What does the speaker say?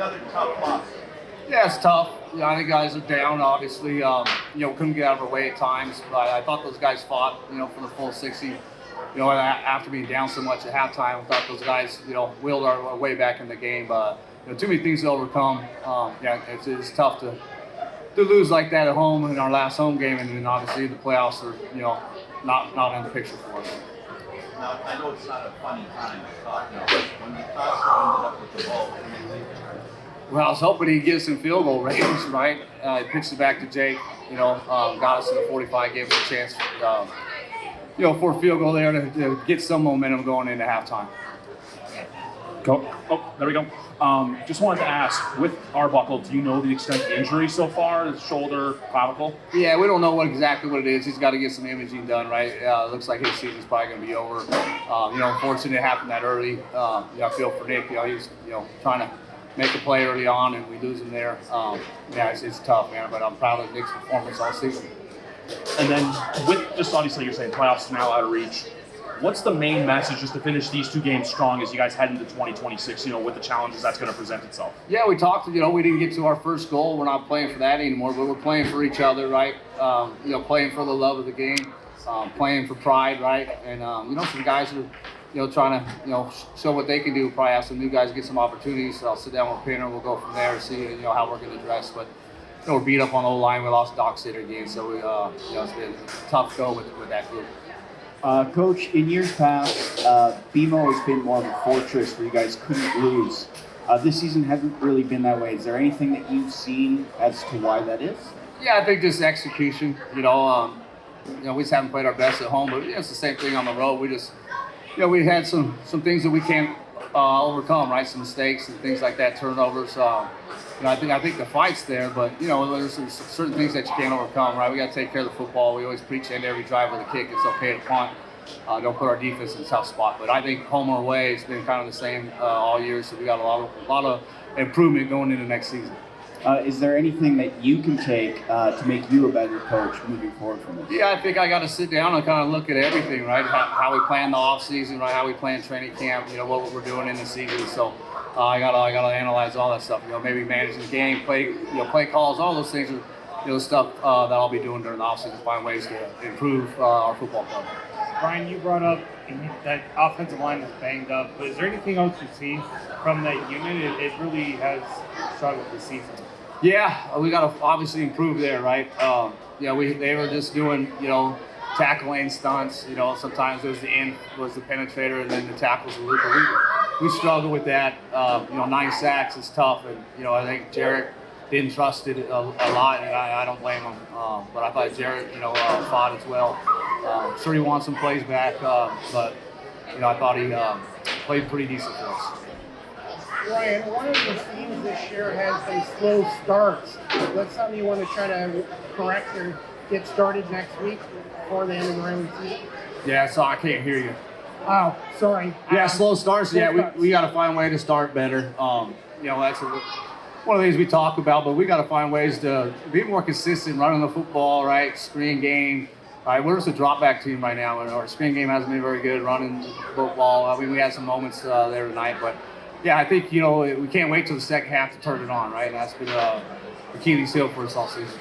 another tough loss. Yeah, it's tough. I think guys are down, obviously. Couldn't get out of our way at times. But I thought those guys fought, for the full 60. After being down so much at halftime, I thought those guys, willed our way back in the game. But too many things to overcome. It's tough to lose like that at home in our last home game, and then obviously the playoffs are, not in the picture for us. Now, I know it's not a funny time to talk now, but when the Costco ended up with the ball, well, I was hoping he'd get some field goal range, right? He pitched it back to Jake, got us to the 45, gave us a chance, for a field goal there to get some momentum going into halftime. There we go. Just wanted to ask, with Arbuckle, do you know the extent of the injury so far? His shoulder, clavicle? Yeah, we don't know exactly what it is. He's got to get some imaging done, right? It looks like his season's probably going to be over. Unfortunately, it happened that early. I feel for Nick. He's trying to make a play early on, and we lose him there. It's tough, man. But I'm proud of Nick's performance all season. And then, with just obviously you're saying playoffs now out of reach. What's the main message just to finish these two games strong as you guys head into 2026, with the challenges that's going to present itself? Yeah, we talked, we didn't get to our first goal. We're not playing for that anymore, but we're playing for each other, right? Playing for the love of the game, playing for pride, right? And, some guys are, trying to, show what they can do. Probably have some new guys get some opportunities. So I'll sit down with Pinner. We'll go from there and see, how we're going to dress. But, we're beat up on the O-line. We lost Doc Sitter again. So, it's been a tough go with that group. Coach, in years past, BMO has been more of a fortress where you guys couldn't lose. This season hasn't really been that way. Is there anything that you've seen as to why that is? Yeah, I think just execution. We just haven't played our best at home, but it's the same thing on the road. We just, we had some things that we can't overcome, right? Some mistakes and things like that, turnovers. I think the fight's there, but there's certain things that you can't overcome, right? We got to take care of the football. We always preach end every drive with a kick. It's okay to punt. Don't put our defense in a tough spot. But I think home or away has been kind of the same all year. So we got a lot of improvement going into next season. Is there anything that you can take to make you a better coach moving forward from this? Yeah, I think I got to sit down and kind of look at everything, right? How we plan the off season, right? How we plan training camp. What we're doing in the season. So. I gotta analyze all that stuff. Maybe managing the game, play calls, all those things are stuff that I'll be doing during the offseason to find ways to improve our football club. Brian, you brought up that offensive line is banged up, but is there anything else you've seen from that unit? It really has struggled this season. Yeah, we gotta obviously improve there, right? They were just doing tackling stunts. Sometimes there's the end was the penetrator, and then the tackle's the looper. We struggle with that. 9 sacks is tough, and I think Jarrett didn't trust it a lot, and I don't blame him. But I thought Jarrett, fought as well. Sure, he wants some plays back, but I thought he played pretty decent for us. Ryan, one of the teams this year has been slow starts. That's something you want to try to correct or get started next week before the end of the regular season? Yeah, so I can't hear you. Oh, sorry. Yeah, slow starts. Yeah, we got to find a way to start better. That's one of the things we talk about, but we got to find ways to be more consistent running the football, right? Screen game. All right, we're just a drop back team right now, and our screen game hasn't been very good running the football. I mean, we had some moments there tonight, but yeah, I think we can't wait till the second half to turn it on, right? And that's been Achilles heel for us all season.